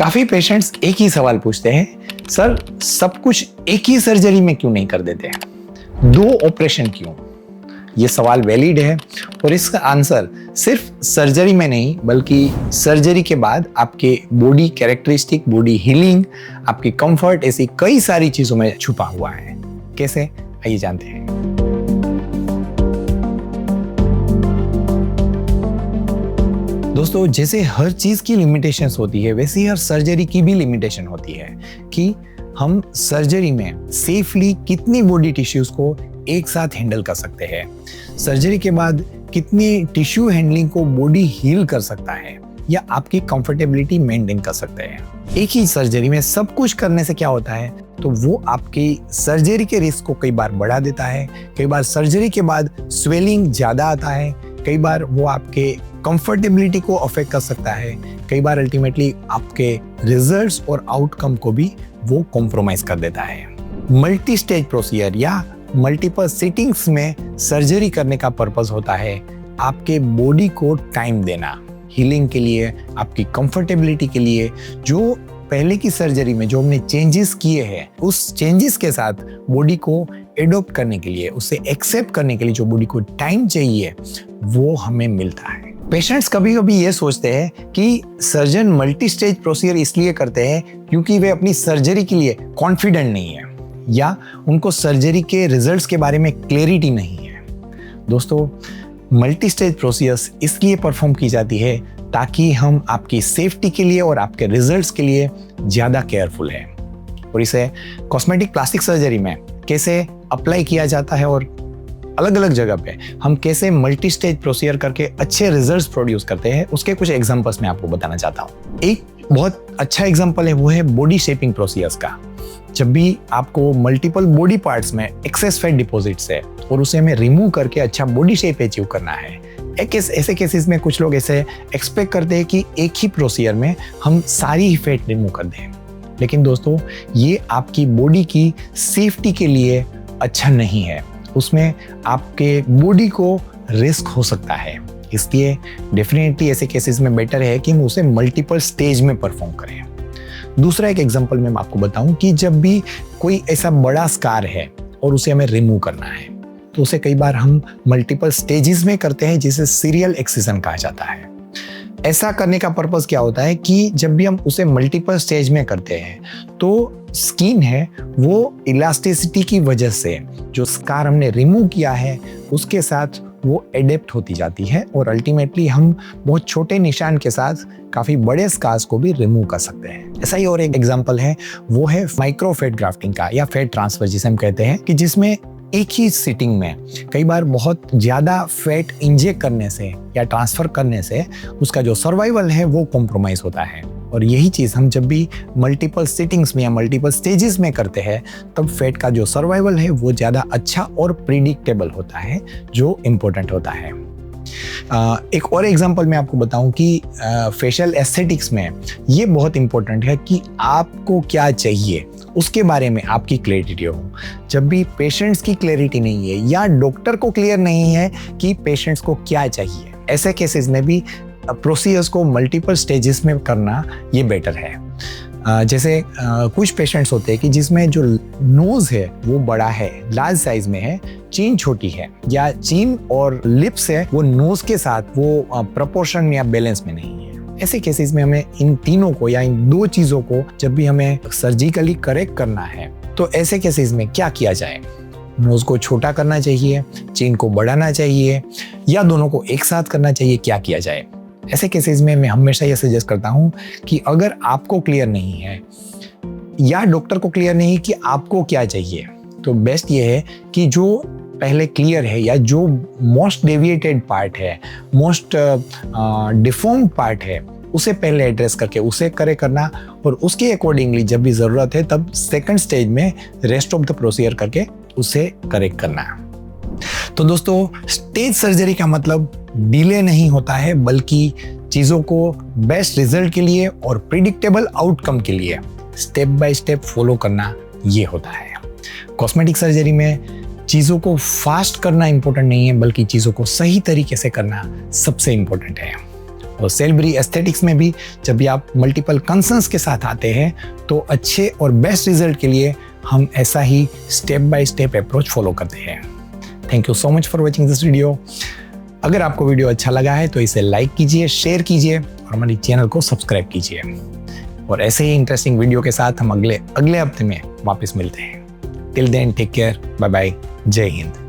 काफी पेशेंट्स एक ही सवाल पूछते हैं, सर सब कुछ एक ही सर्जरी में क्यों नहीं कर देते हैं, 2 ऑपरेशन क्यों? ये सवाल वैलिड है और इसका आंसर सिर्फ सर्जरी में नहीं बल्कि सर्जरी के बाद आपके बॉडी कैरेक्टरिस्टिक, बॉडी हीलिंग, आपकी कंफर्ट, ऐसी कई सारी चीजों में छुपा हुआ है। कैसे, आइए जानते हैं। दोस्तों, जैसे हर चीज की लिमिटेशंस होती है वैसे ही हर सर्जरी की भी लिमिटेशन होती है कि हम सर्जरी में सेफली कितनी बॉडी टिश्यूज को एक साथ हैंडल कर सकते हैं, सर्जरी के बाद कितनी टिश्यू हैंडलिंग को बॉडी हील कर सकता है या आपकी कंफर्टेबिलिटी मेंटेन कर सकते हैं। एक ही सर्जरी में सब कुछ करने से क्या होता है, तो वो आपकी सर्जरी के रिस्क को कई बार बढ़ा देता है, कई बार सर्जरी के बाद स्वेलिंग ज्यादा आता है, कई बार वो आपके कंफर्टेबिलिटी को अफेक्ट कर सकता है, कई बार अल्टीमेटली आपके रिजल्ट्स और आउटकम को भी वो कॉम्प्रोमाइज कर देता है। मल्टी स्टेज प्रोसीजर या मल्टीपल सिटिंग्स में सर्जरी करने का पर्पस होता है आपके बॉडी को टाइम देना, हीलिंग के लिए, आपकी कंफर्टेबिलिटी के लिए। जो पहले की सर्जरी में जो हमने चेंजेस किए हैं उस चेंजेस के साथ बॉडी को एडॉप्ट करने के लिए, उसे एक्सेप्ट करने के लिए जो बॉडी को टाइम चाहिए वो हमें मिलता है। पेशेंट्स कभी कभी ये सोचते हैं कि सर्जन मल्टी स्टेज प्रोसीजर इसलिए करते हैं क्योंकि वे अपनी सर्जरी के लिए कॉन्फिडेंट नहीं है या उनको सर्जरी के रिजल्ट्स के बारे में क्लैरिटी नहीं है। दोस्तों, मल्टी स्टेज प्रोसीजर्स इसलिए परफॉर्म की जाती है ताकि हम आपकी सेफ्टी के लिए और आपके रिजल्ट्स के लिए ज़्यादा केयरफुल हैं। और इसे कॉस्मेटिक प्लास्टिक सर्जरी में कैसे अप्लाई किया जाता है और अलग अलग जगह पे हम कैसे मल्टी स्टेज प्रोसीजर करके अच्छे रिजल्ट्स प्रोड्यूस करते हैं, उसके कुछ एग्जांपल्स मैं आपको बताना चाहता हूँ। एक बहुत अच्छा एग्जांपल है वो है बॉडी शेपिंग प्रोसीजर्स का। जब भी आपको मल्टीपल बॉडी पार्ट्स में एक्सेस फैट डिपॉजिट्स है और उसे हमें रिमूव करके अच्छा बॉडी शेप अचीव करना है, ऐसे केसेस में कुछ लोग ऐसे एक्सपेक्ट करते हैं कि एक ही प्रोसीजर में हम सारी ही फैट रिमूव कर दें। लेकिन दोस्तों, ये आपकी बॉडी की सेफ्टी के लिए अच्छा नहीं है, उसमें आपके बॉडी को रिस्क हो सकता है। इसलिए डेफिनेटली ऐसे केसेस में बेटर है कि हम उसे मल्टीपल स्टेज में परफॉर्म करें। दूसरा एक एग्जांपल मैं आपको बताऊं कि जब भी कोई ऐसा बड़ा स्कार है और उसे हमें रिमूव करना है तो उसे कई बार हम मल्टीपल स्टेजेस में करते हैं, जिसे सीरियल एक्सिजन कहा जाता है। ऐसा करने का पर्पस क्या होता है कि जब भी हम उसे मल्टीपल स्टेज में करते हैं तो स्किन है वो इलास्टिसिटी की वजह से जो स्कार हमने रिमूव किया है उसके साथ वो एडेप्ट होती जाती है और अल्टीमेटली हम बहुत छोटे निशान के साथ काफी बड़े स्कार्स को भी रिमूव कर सकते हैं। ऐसा ही और एक एग्जांपल है वो है माइक्रो फैट ग्राफ्टिंग का या फैट ट्रांसफर जिसे हम कहते हैं, कि जिसमें एक ही सिटिंग में कई बार बहुत ज्यादा फैट इंजेक्ट करने से या ट्रांसफर करने से उसका जो सर्वाइवल है वो कॉम्प्रोमाइज होता है। और यही चीज हम जब भी मल्टीपल सिटिंग्स में या मल्टीपल स्टेजेस में करते हैं तब फैट का जो सर्वाइवल है वो ज्यादा अच्छा और प्रिडिक्टेबल होता है, जो इम्पोर्टेंट होता है। एक और एग्जांपल मैं आपको बताऊं कि फेशियल एस्थेटिक्स में ये बहुत इंपॉर्टेंट है कि आपको क्या चाहिए उसके बारे में आपकी क्लैरिटी हो। जब भी पेशेंट्स की क्लैरिटी नहीं है या डॉक्टर को क्लियर नहीं है कि पेशेंट्स को क्या चाहिए, ऐसे केसेस में भी प्रोसीजर्स को मल्टीपल स्टेजेस में करना ये बेटर है। जैसे कुछ पेशेंट्स होते हैं कि जिसमें जो नोज है वो बड़ा है, लार्ज साइज में है, चीन छोटी है, या चीन और लिप्स है वो नोज के साथ वो प्रोपोर्शन या बैलेंस में नहीं है। ऐसे केसेस में हमें इन तीनों को या इन 2 चीजों को जब भी हमें सर्जिकली करेक्ट करना है तो ऐसे केसेस में क्या किया जाए? नोज को छोटा करना चाहिए, चीन को बढ़ाना चाहिए, या दोनों को एक साथ करना चाहिए? क्या किया जाए? ऐसे केसेस में मैं हमेशा ये सजेस्ट करता हूं कि अगर आपको क्लियर नहीं है या डॉक्टर को क्लियर नहीं कि आपको क्या चाहिए, तो बेस्ट ये है कि जो पहले क्लियर है या जो मोस्ट डेविएटेड पार्ट है, मोस्ट डिफॉर्म्ड पार्ट है, उसे पहले एड्रेस करके उसे करे करना और उसके अकॉर्डिंगली जब भी ज़रूरत है तब सेकंड स्टेज में रेस्ट ऑफ द प्रोसीजर करके उसे करेक्ट करना। तो दोस्तों, स्टेज सर्जरी का मतलब डिले नहीं होता है बल्कि चीज़ों को बेस्ट रिजल्ट के लिए और प्रिडिक्टेबल आउटकम के लिए स्टेप बाय स्टेप फॉलो करना ये होता है। कॉस्मेटिक सर्जरी में चीज़ों को फास्ट करना इंपॉर्टेंट नहीं है बल्कि चीज़ों को सही तरीके से करना सबसे इंपॉर्टेंट है। और सेलिब्री एस्थेटिक्स में भी जब भी आप मल्टीपल कंसर्न्स के साथ आते हैं तो अच्छे और बेस्ट रिजल्ट के लिए हम ऐसा ही step by step approach follow करते हैं। Thank you so much for watching this video. अगर आपको वीडियो अच्छा लगा है तो इसे लाइक कीजिए, शेयर कीजिए और हमारे चैनल को सब्सक्राइब कीजिए। और ऐसे ही इंटरेस्टिंग वीडियो के साथ हम अगले हफ्ते में वापस मिलते हैं। Till then take care, bye bye, जय हिंद।